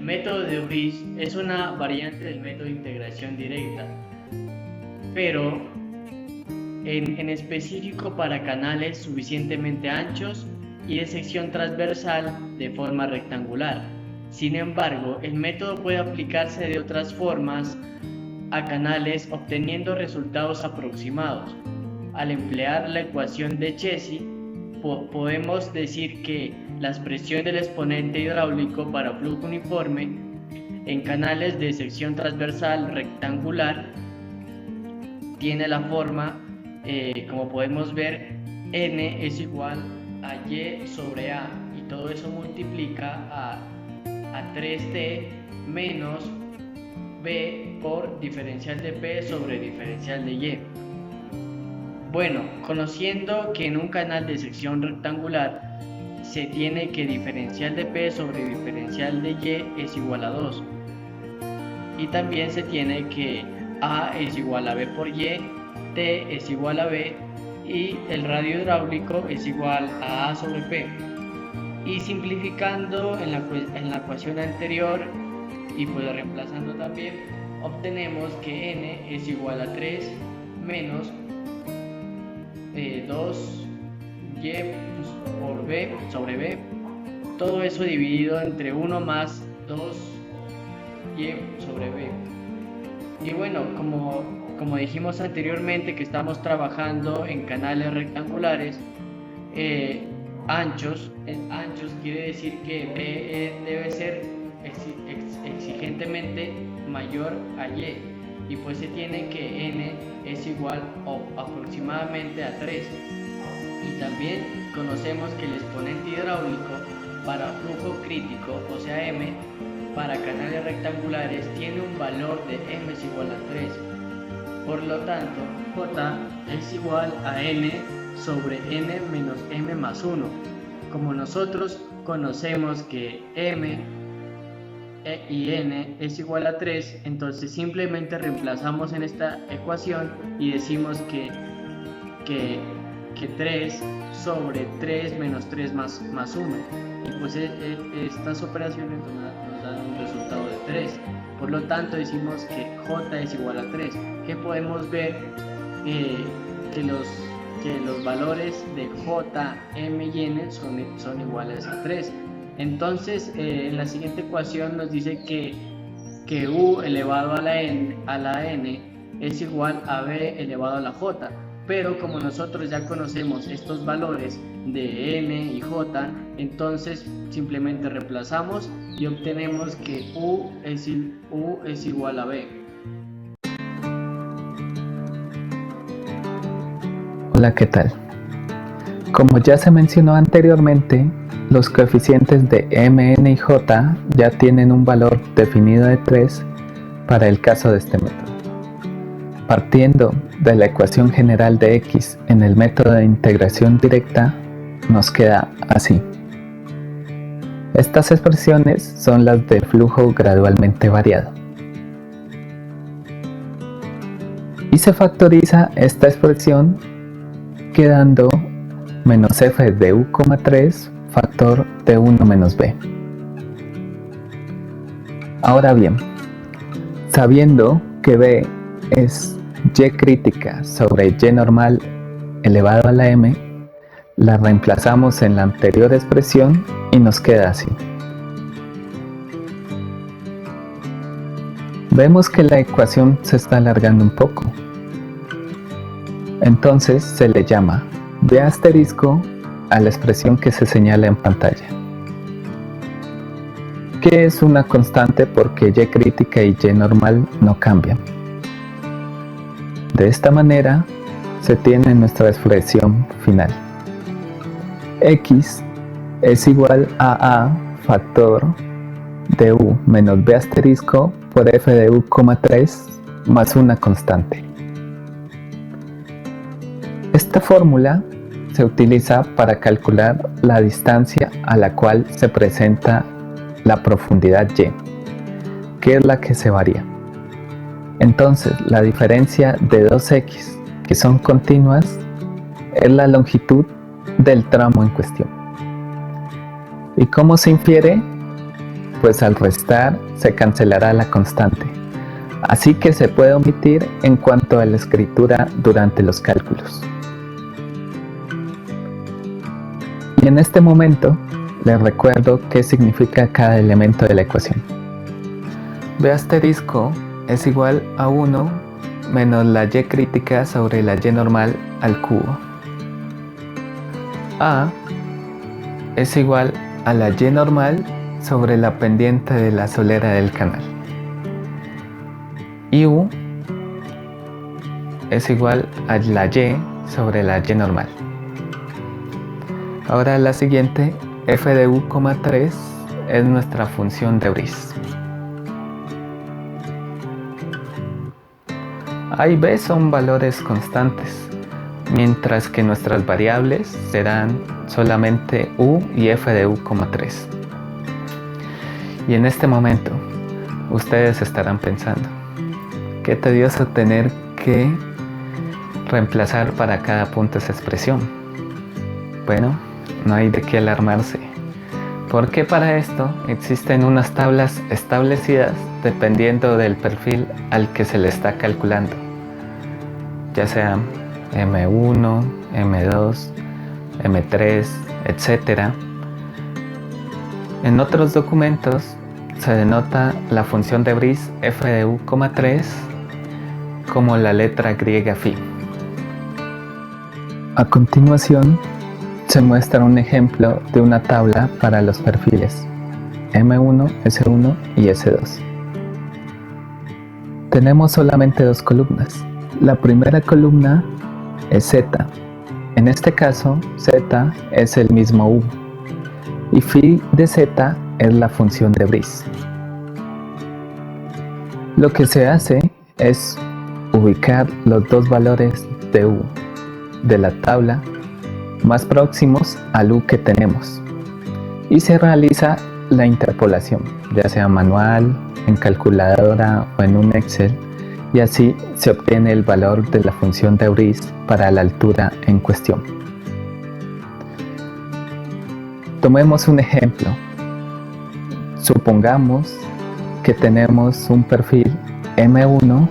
método de Bridge es una variante del método de integración directa, pero en específico para canales suficientemente anchos y de sección transversal de forma rectangular. Sin embargo, el método puede aplicarse de otras formas a canales obteniendo resultados aproximados. Al emplear la ecuación de Cauchy, podemos decir que la expresión del exponente hidráulico para flujo uniforme en canales de sección transversal rectangular tiene la forma, como podemos ver, n es igual a y sobre a, y todo eso multiplica a 3t menos b por diferencial de p sobre diferencial de y. Bueno, conociendo que en un canal de sección rectangular se tiene que diferencial de p sobre diferencial de y es igual a 2, y también se tiene que a es igual a b por y, t es igual a b y el radio hidráulico es igual a sobre p. Y simplificando en la ecuación anterior y pues reemplazando también, obtenemos que n es igual a 3 menos 2y por b sobre b, todo eso dividido entre 1 más 2y sobre b. Y bueno, como dijimos anteriormente que estamos trabajando en canales rectangulares anchos quiere decir que b debe ser exigentemente mayor a y, y pues se tiene que n es igual aproximadamente a 3. Y también conocemos que el exponente hidráulico para flujo crítico, o sea m, para canales rectangulares tiene un valor de m es igual a 3. Por lo tanto, j es igual a n sobre n menos m más 1. Como nosotros conocemos que m y n es igual a 3, entonces simplemente reemplazamos en esta ecuación y decimos que 3 sobre 3 menos 3 más 1. Y pues estas operaciones nos dan un resultado de 3. Por lo tanto decimos que j es igual a 3. Que podemos ver que los valores de j, m y n son iguales a 3. Entonces en la siguiente ecuación nos dice que u elevado a la n es igual a b elevado a la j, pero como nosotros ya conocemos estos valores de n y j, entonces simplemente reemplazamos y obtenemos que u es igual a b. Hola, ¿qué tal? Como ya se mencionó anteriormente, los coeficientes de m, n y j ya tienen un valor definido de 3 para el caso de este método. Partiendo de la ecuación general de x en el método de integración directa, nos queda así. Estas expresiones son las del flujo gradualmente variado. Y se factoriza esta expresión quedando menos f de u, 3 factor de 1 menos b. Ahora bien, sabiendo que b es y crítica sobre y normal elevado a la m, la reemplazamos en la anterior expresión y nos queda así. Vemos que la ecuación se está alargando un poco. Entonces se le llama b asterisco a la expresión que se señala en pantalla, que es una constante porque y crítica y y normal no cambian. De esta manera se tiene nuestra expresión final. X es igual a a factor de u menos b asterisco por f de u, 3 más una constante. Esta fórmula se utiliza para calcular la distancia a la cual se presenta la profundidad y, que es la que se varía. Entonces, la diferencia de 2x, que son continuas, es la longitud del tramo en cuestión. ¿Y cómo se infiere? pues al restar se cancelará la constante, así que se puede omitir en cuanto a la escritura durante los cálculos. Y en este momento les recuerdo qué significa cada elemento de la ecuación. B asterisco es igual a 1 menos la y crítica sobre la y normal al cubo. A es igual a la y normal sobre la pendiente de la solera del canal. Y U es igual a la y sobre la y normal. Ahora la siguiente, f de u, 3 es nuestra función de Brice. A y b son valores constantes, mientras que nuestras variables serán solamente u y f de u, 3. Y en este momento, ustedes estarán pensando, qué tedioso tener que reemplazar para cada punto esa expresión. Bueno, no hay de qué alarmarse, porque para esto existen unas tablas establecidas dependiendo del perfil al que se le está calculando, ya sea M1, M2, M3, etc. En otros documentos se denota la función de Brice f de u, 3 como la letra griega phi. A continuación se muestra un ejemplo de una tabla para los perfiles M1, S1 y S2. Tenemos solamente dos columnas. La primera columna es Z. En este caso, Z es el mismo U. Y phi de Z es la función de Brice. Lo que se hace es ubicar los dos valores de U de la tabla más próximos al U que tenemos. Y se realiza la interpolación, ya sea manual, en calculadora o en un Excel. Y así se obtiene el valor de la función de Brice para la altura en cuestión. Tomemos un ejemplo. Supongamos que tenemos un perfil M1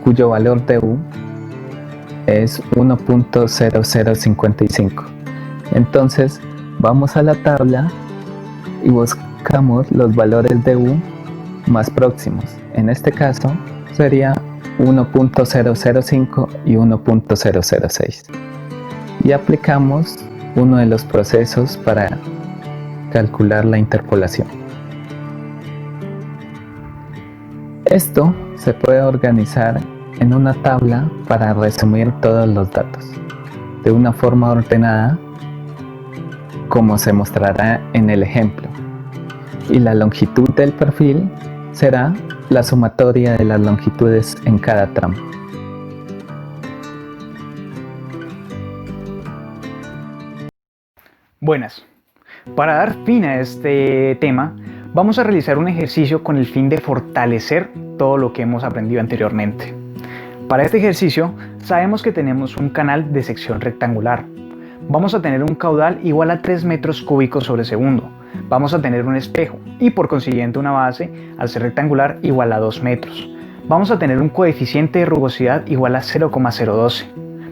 cuyo valor de U es 1.0055. Entonces vamos a la tabla y buscamos los valores de U más próximos. En este caso sería 1.005 y 1.006 y aplicamos uno de los procesos para calcular la interpolación. Esto se puede organizar en una tabla para resumir todos los datos de una forma ordenada, como se mostrará en el ejemplo, y la longitud del perfil será la sumatoria de las longitudes en cada tramo. Buenas. Para dar fin a este tema, vamos a realizar un ejercicio con el fin de fortalecer todo lo que hemos aprendido anteriormente. Para este ejercicio, sabemos que tenemos un canal de sección rectangular. Vamos a tener un caudal igual a 3 metros cúbicos sobre segundo. Vamos a tener un espejo y por consiguiente una base, al ser rectangular, igual a 2 metros. Vamos a tener un coeficiente de rugosidad igual a 0,012.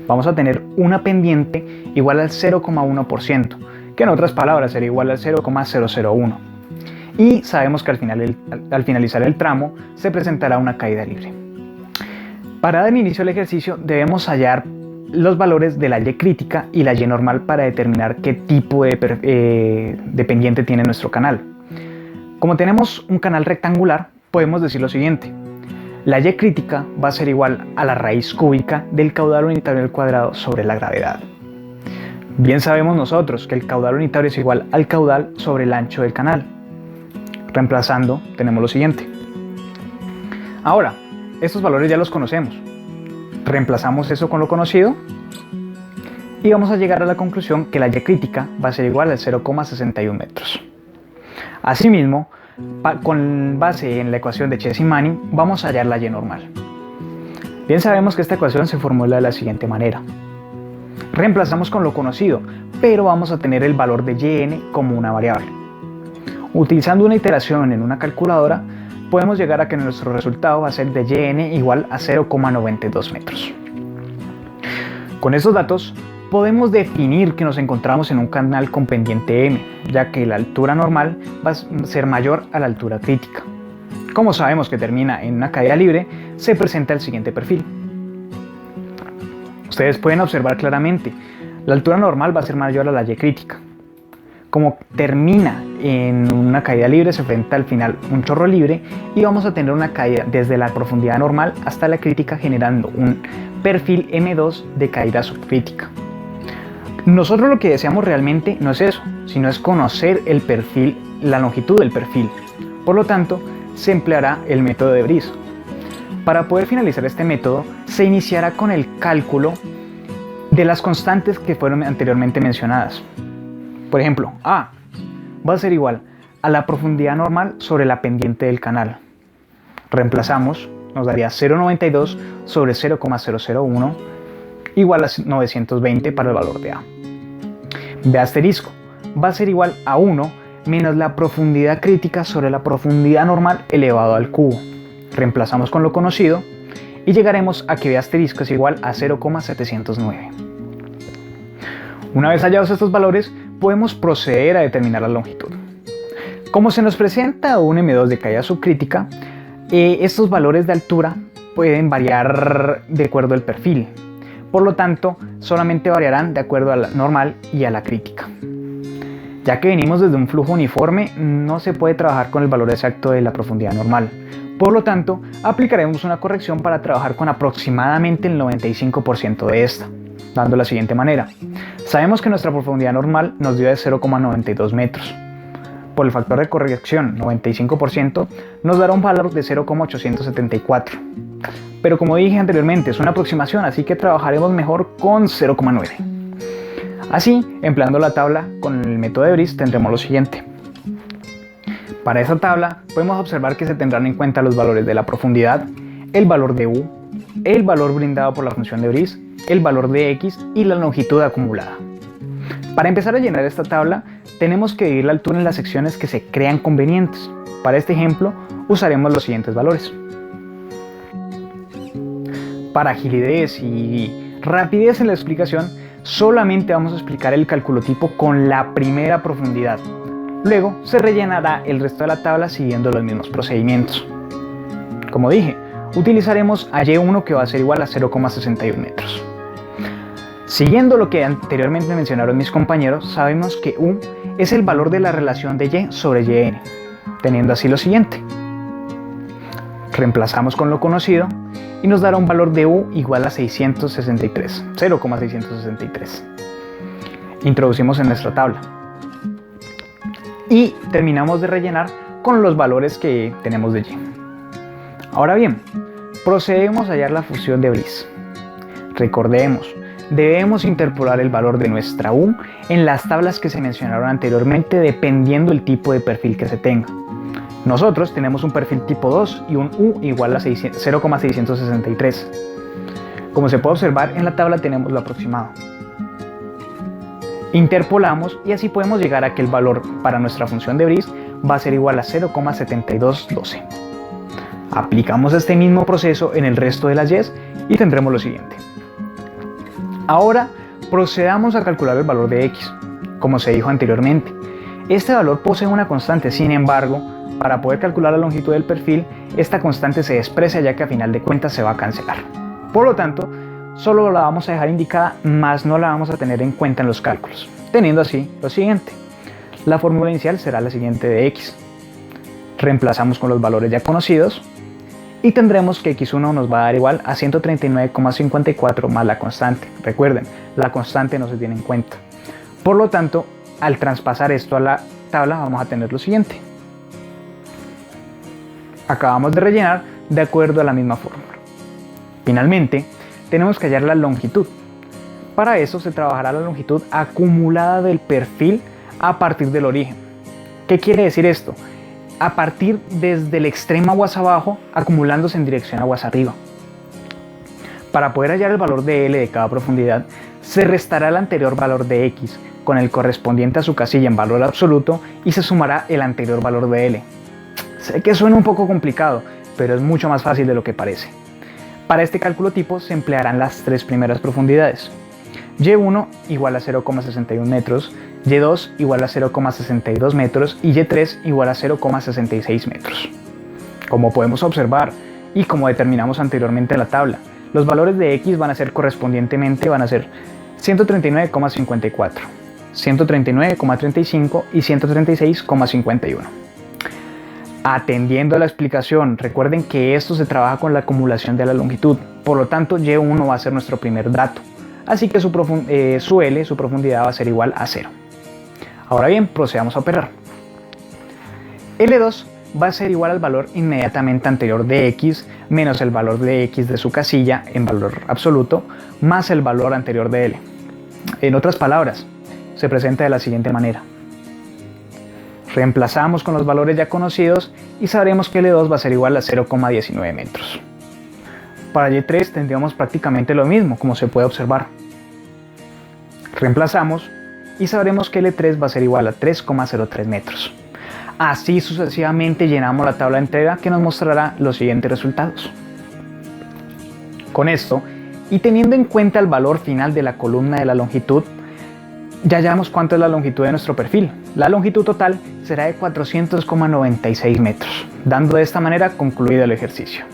Vamos a tener una pendiente igual al 0,1%, que en otras palabras sería igual al 0,001. Y sabemos que al finalizar el tramo se presentará una caída libre. Para dar inicio al ejercicio debemos hallar los valores de la y crítica y la y normal para determinar qué tipo de pendiente tiene nuestro canal. Como tenemos un canal rectangular, podemos decir lo siguiente. La y crítica va a ser igual a la raíz cúbica del caudal unitario al cuadrado sobre la gravedad. Bien sabemos nosotros que el caudal unitario es igual al caudal sobre el ancho del canal. Reemplazando, tenemos lo siguiente. Ahora, estos valores ya los conocemos. Reemplazamos eso con lo conocido y vamos a llegar a la conclusión que la y crítica va a ser igual al 0,61 metros. Asimismo, con base en la ecuación de Chess-Manning, vamos a hallar la y normal. Bien sabemos que esta ecuación se formula de la siguiente manera. Reemplazamos con lo conocido, pero vamos a tener el valor de yn como una variable. Utilizando una iteración en una calculadora, podemos llegar a que nuestro resultado va a ser de yn igual a 0,92 metros. Con estos datos, podemos definir que nos encontramos en un canal con pendiente m, ya que la altura normal va a ser mayor a la altura crítica. Como sabemos que termina en una caída libre, se presenta el siguiente perfil. Ustedes pueden observar claramente, la altura normal va a ser mayor a la y crítica. Como termina en una caída libre, se enfrenta al final un chorro libre y vamos a tener una caída desde la profundidad normal hasta la crítica, generando un perfil M2 de caída subcrítica. Nosotros lo que deseamos realmente no es eso, sino es conocer el perfil, la longitud del perfil. Por lo tanto, se empleará el método de Brice. Para poder finalizar este método, se iniciará con el cálculo de las constantes que fueron anteriormente mencionadas. Por ejemplo, A va a ser igual a la profundidad normal sobre la pendiente del canal. Reemplazamos, nos daría 0,92 sobre 0,001 igual a 920 para el valor de A. B asterisco va a ser igual a 1 menos la profundidad crítica sobre la profundidad normal elevado al cubo. Reemplazamos con lo conocido y llegaremos a que B asterisco es igual a 0,709. Una vez hallados estos valores, podemos proceder a determinar la longitud. Como se nos presenta un M2 de caída subcrítica, estos valores de altura pueden variar de acuerdo al perfil. Por lo tanto, solamente variarán de acuerdo a la normal y a la crítica. Ya que venimos desde un flujo uniforme, no se puede trabajar con el valor exacto de la profundidad normal. Por lo tanto, aplicaremos una corrección para trabajar con aproximadamente el 95% de esta, dando la siguiente manera. Sabemos que nuestra profundidad normal nos dio de 0,92 metros. Por el factor de corrección 95% nos dará un valor de 0,874. Pero como dije anteriormente, es una aproximación, así que trabajaremos mejor con 0,9. Así, empleando la tabla con el método de Brice, tendremos lo siguiente. Para esa tabla podemos observar que se tendrán en cuenta los valores de la profundidad, el valor de U, el valor brindado por la función de Brice, el valor de X y la longitud acumulada. Para empezar a llenar esta tabla, tenemos que dividir la altura en las secciones que se crean convenientes. Para este ejemplo, usaremos los siguientes valores. Para agilidad y rapidez en la explicación, solamente vamos a explicar el cálculo tipo con la primera profundidad. Luego se rellenará el resto de la tabla siguiendo los mismos procedimientos. Como dije, utilizaremos a Y1 que va a ser igual a 0,61 metros. Siguiendo lo que anteriormente mencionaron mis compañeros, sabemos que U es el valor de la relación de Y sobre Yn, teniendo así lo siguiente. Reemplazamos con lo conocido y nos dará un valor de U igual a 663, 0,663. Introducimos en nuestra tabla y terminamos de rellenar con los valores que tenemos de Y. Ahora bien, procedemos a hallar la función de Brice. Recordemos, debemos interpolar el valor de nuestra U en las tablas que se mencionaron anteriormente dependiendo el tipo de perfil que se tenga. Nosotros tenemos un perfil tipo 2 y un U igual a 0,663. Como se puede observar en la tabla tenemos lo aproximado. Interpolamos y así podemos llegar a que el valor para nuestra función de Brice va a ser igual a 0,7212. Aplicamos este mismo proceso en el resto de las Y's y tendremos lo siguiente. Ahora procedamos a calcular el valor de X. Como se dijo anteriormente, este valor posee una constante, sin embargo, para poder calcular la longitud del perfil, esta constante se desprecia ya que a final de cuentas se va a cancelar. Por lo tanto, solo la vamos a dejar indicada, más no la vamos a tener en cuenta en los cálculos, teniendo así lo siguiente. La fórmula inicial será la siguiente de X. Reemplazamos con los valores ya conocidos y tendremos que X1 nos va a dar igual a 139,54 más la constante. Recuerden, la constante no se tiene en cuenta. Por lo tanto, al traspasar esto a la tabla vamos a tener lo siguiente. Acabamos de rellenar de acuerdo a la misma fórmula. Finalmente, tenemos que hallar la longitud. Para eso se trabajará la longitud acumulada del perfil a partir del origen. ¿Qué quiere decir esto? A partir desde el extremo aguas abajo, acumulándose en dirección aguas arriba. Para poder hallar el valor de L de cada profundidad, Se restará el anterior valor de x con el correspondiente a su casilla en valor absoluto y se sumará el anterior valor de L. Sé que suena un poco complicado, pero es mucho más fácil de lo que parece. Para este cálculo tipo se emplearán las tres primeras profundidades. Y1 igual a 0,61 metros, Y2 igual a 0,62 metros y Y3 igual a 0,66 metros. Como podemos observar y como determinamos anteriormente en la tabla, los valores de x van a ser correspondientemente 139,54, 139,35 y 136,51. Atendiendo a la explicación, recuerden que esto se trabaja con la acumulación de la longitud, por lo tanto Y1 va a ser nuestro primer dato, así que su L, su profundidad, va a ser igual a 0. Ahora bien, procedamos a operar. L2 va a ser igual al valor inmediatamente anterior de x menos el valor de x de su casilla en valor absoluto más el valor anterior de L. En otras palabras, se presenta de la siguiente manera. Reemplazamos con los valores ya conocidos y sabremos que L2 va a ser igual a 0,19 metros. Para Y3 tendríamos prácticamente lo mismo, como se puede observar. Reemplazamos y sabremos que L3 va a ser igual a 3,03 metros. Así sucesivamente llenamos la tabla entera que nos mostrará los siguientes resultados. Con esto, y teniendo en cuenta el valor final de la columna de la longitud, ya hallamos cuánto es la longitud de nuestro perfil. La longitud total será de 400,96 metros, dando de esta manera concluido el ejercicio.